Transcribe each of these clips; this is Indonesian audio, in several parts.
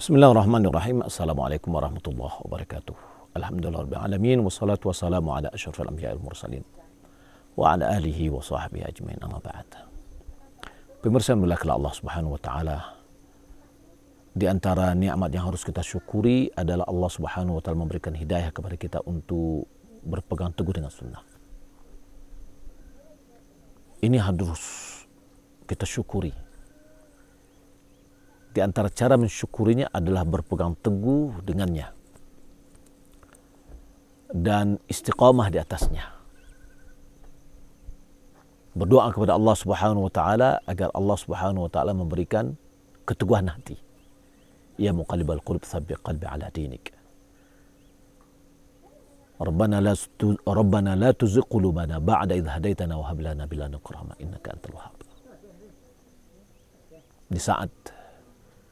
Bismillahirrahmanirrahim. Assalamualaikum warahmatullahi wabarakatuh. Alhamdulillahirrahmanirrahim. Wassalatu wassalamu ala asyrafil anbiya wal mursalin wa ala alihi wa sahbihi ajmain, amma ba'd. Pemirsa yang dimuliakan Allah Subhanahu wa taala, di antara nikmat yang harus kita syukuri adalah Allah Subhanahu wa taala memberikan hidayah kepada kita untuk berpegang teguh dengan sunnah. Ini harus kita syukuri. Di antara cara mensyukurinya adalah berpegang teguh dengannya dan istiqamah di atasnya. Berdoa kepada Allah Subhanahu wa taala agar Allah Subhanahu wa taala memberikan keteguhan hati. Ya muqallibal qulub tsabbit qalbi ala dinik. Rabbana la tuzigh qulubana ba'da idh hadaitana wa hab lana min ladunka rahmah innaka antal wahhab. Di saat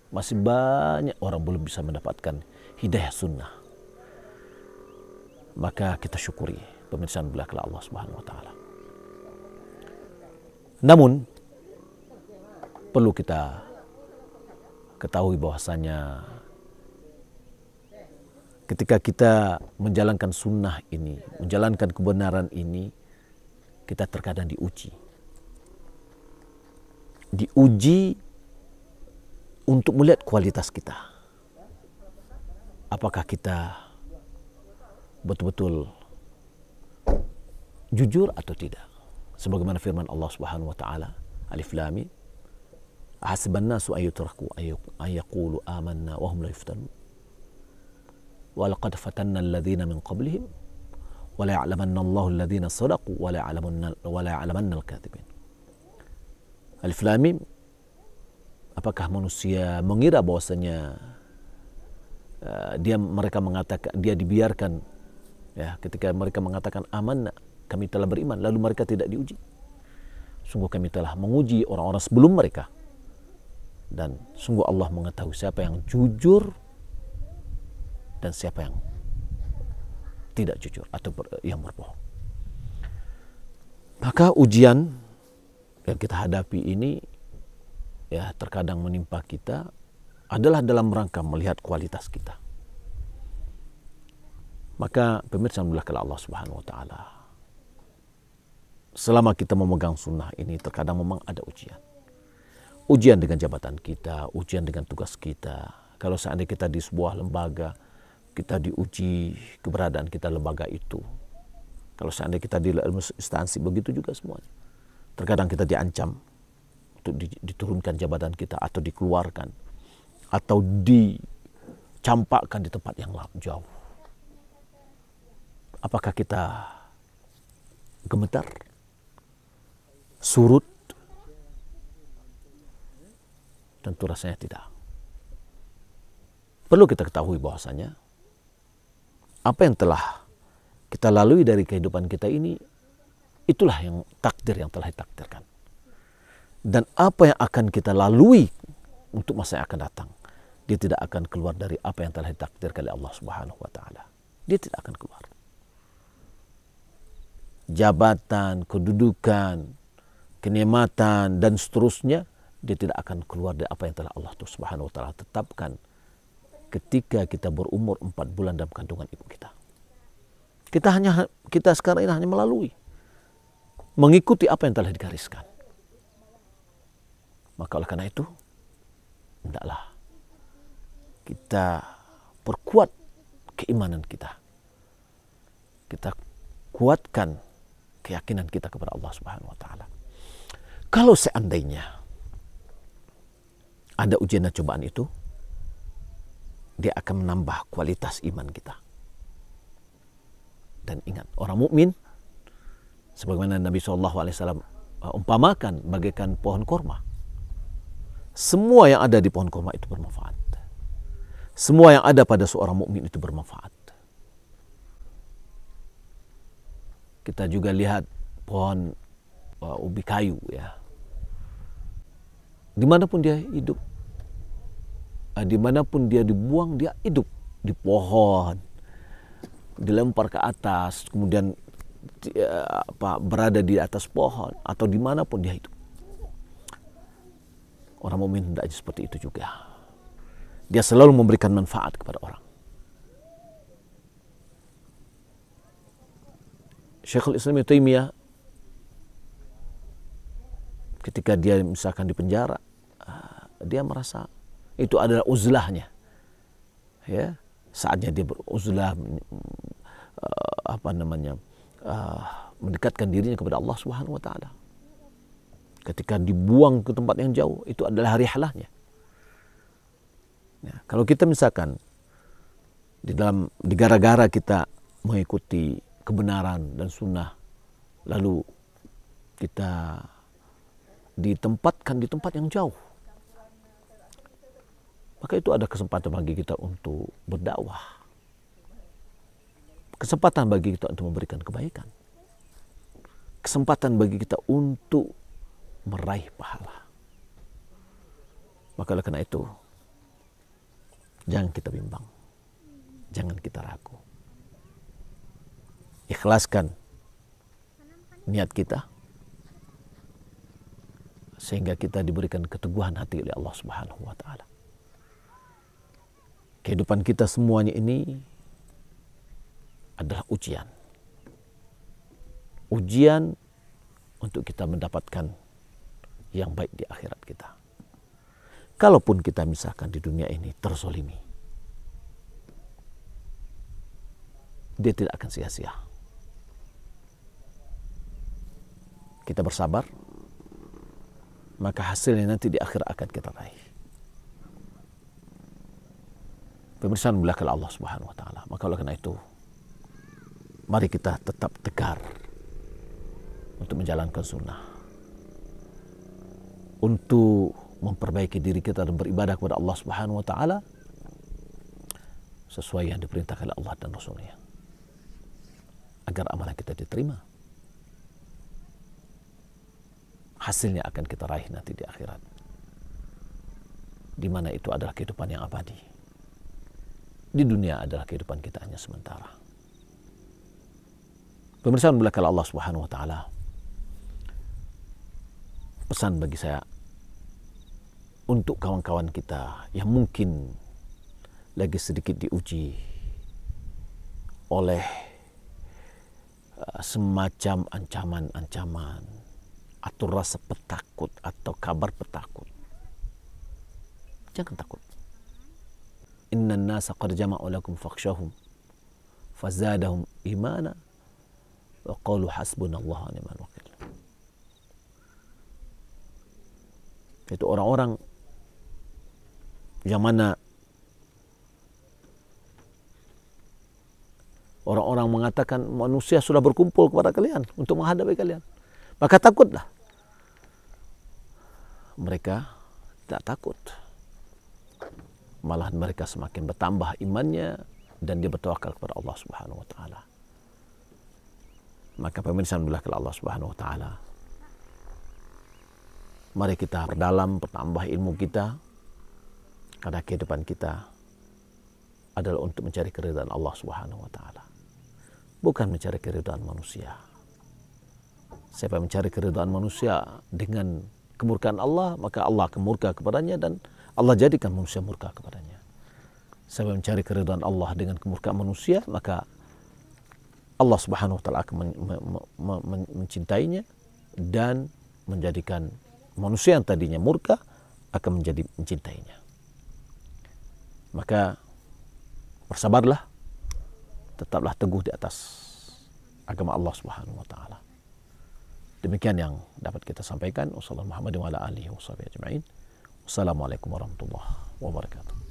masih banyak orang belum bisa mendapatkan hidayah sunnah, maka kita syukuri pemeriksaan belakang Allah Subhanahu wa taala. Namun perlu kita ketahui bahwasanya ketika kita menjalankan sunnah ini, menjalankan kebenaran ini, kita terkadang diuji untuk melihat kualitas kita. Apakah kita betul-betul jujur atau tidak? Sebagaimana firman Allah Subhanahu wa taala, Alif Lam Mim, ahasiban nasu ayyutraku ayyaqulu amanna wa hum la yuftanun. Wa laqad fatanna alladhina min qablihim wa la ya'lamanna Allahu alladhina sadaqu wa la ya'lamanna al-kadhibin. Alif Lam Mim. Apakah manusia mengira bahwasanya mereka mengatakan, dia dibiarkan ya, ketika mereka mengatakan amanna, kami telah beriman, lalu mereka tidak diuji? Sungguh kami telah menguji orang-orang sebelum mereka, dan sungguh Allah mengetahui siapa yang jujur dan siapa yang tidak jujur atau yang berbohong. Maka ujian yang kita hadapi ini ya terkadang menimpa kita adalah dalam rangka melihat kualitas kita. Maka pemirsa yang dimuliakan Allah Subhanahu wa taala, selama kita memegang sunnah ini terkadang memang ada ujian. Ujian dengan jabatan kita, ujian dengan tugas kita. Kalau seandainya kita di sebuah lembaga, kita diuji keberadaan kita lembaga itu. Kalau seandainya kita di instansi, begitu juga semuanya. Terkadang kita diancam untuk diturunkan jabatan kita, atau dikeluarkan, atau dicampakkan di tempat yang jauh. Apakah kita gemetar, surut? Tentu rasanya tidak. Perlu kita ketahui bahwasanya apa yang telah kita lalui dari kehidupan kita ini, itulah yang takdir yang telah ditakdirkan. Dan apa yang akan kita lalui untuk masa yang akan datang, dia tidak akan keluar dari apa yang telah ditakdirkan oleh Allah Subhanahu wa taala. Dia tidak akan keluar. Jabatan, kedudukan, kenikmatan dan seterusnya, dia tidak akan keluar dari apa yang telah Allah Subhanahu wa taala tetapkan ketika kita berumur 4 bulan dalam kandungan ibu kita. Kita sekarang ini hanya melalui, mengikuti apa yang telah digariskan. Maka oleh karena itu, hendaklah kita perkuat keimanan kita. Kita kuatkan keyakinan kita kepada Allah Subhanahu wa taala. Kalau seandainya ada ujian dan cobaan itu, dia akan menambah kualitas iman kita. Dan ingat, orang mukmin sebagaimana Nabi SAW umpamakan bagaikan pohon korma. Semua yang ada di pohon kurma itu bermanfaat. Semua yang ada pada seorang mukmin itu bermanfaat. Kita juga lihat pohon ubi kayu ya. Dimanapun dia hidup, dimanapun dia dibuang, dia hidup. Di pohon, dilempar ke atas, kemudian berada di atas pohon, atau dimanapun dia hidup. Orang mukmin hendaknya seperti itu juga. Dia selalu memberikan manfaat kepada orang. Syekhul Islam Ibnu Taimiyah ketika dia misalkan di penjara, dia merasa itu adalah uzlahnya. Ya, saatnya dia beruzlah, mendekatkan dirinya kepada Allah Subhanahu wa taala. Ketika dibuang ke tempat yang jauh, itu adalah rihlahnya. Ya, kalau kita misalkan di gara-gara kita mengikuti kebenaran dan sunnah, lalu kita ditempatkan di tempat yang jauh, maka itu ada kesempatan bagi kita untuk berdakwah, kesempatan bagi kita untuk memberikan kebaikan, kesempatan bagi kita untuk meraih pahala. Maka oleh karena itu, jangan kita bimbang, jangan kita ragu. Ikhlaskan niat kita sehingga kita diberikan keteguhan hati oleh Allah Subhanahu wa taala. Kehidupan kita semuanya ini adalah ujian. Ujian untuk kita mendapatkan yang baik di akhirat kita. Kalaupun kita misalkan di dunia ini terzolimi, dia tidak akan sia-sia. Kita bersabar, maka hasilnya nanti di akhir akan kita raih. Pemirsa belakang Allah Subhanahu wa taala. Maka oleh karena itu, mari kita tetap tegar untuk menjalankan sunnah, untuk memperbaiki diri kita dan beribadah kepada Allah Subhanahu wa taala sesuai yang diperintahkan oleh Allah dan Rasulnya, agar amalan kita diterima. Hasilnya akan kita raih nanti di akhirat, di mana itu adalah kehidupan yang abadi. Di dunia adalah kehidupan kita hanya sementara. Pemirsa belakang Allah Subhanahu wa taala, pesan bagi saya untuk kawan-kawan kita yang mungkin lagi sedikit diuji oleh semacam ancaman-ancaman atau rasa petakut atau kabar petakut. Jangan takut. Innan nasa qad jama'u lakum fakhshahum fazadahum imana wa qalu hasbunallahu wa ni'mal wakil. Itu orang-orang yang mana orang-orang mengatakan manusia sudah berkumpul kepada kalian untuk menghadapi kalian, maka takutlah. Mereka tidak takut, malah mereka semakin bertambah imannya dan dia bertawakal kepada Allah Subhanahu wa taala. Maka pemirsa belakang Allah Subhanahu wa taala, mari kita perdalam, bertambah ilmu kita, karena kehidupan kita adalah untuk mencari keridhaan Allah Subhanahu wa taala, bukan mencari keridhaan manusia. Siapa mencari keridhaan manusia dengan kemurkaan Allah, maka Allah akan murka kepadanya dan Allah jadikan manusia murka kepadanya. Siapa mencari keridhaan Allah dengan kemurkaan manusia, maka Allah Subhanahu wa taala akan mencintainya dan menjadikan manusia yang tadinya murka akan menjadi mencintainya. Maka bersabarlah, tetaplah teguh di atas agama Allah Subhanahu wa taala. Demikian yang dapat kita sampaikan. Wassalamualaikum warahmatullahi wabarakatuh.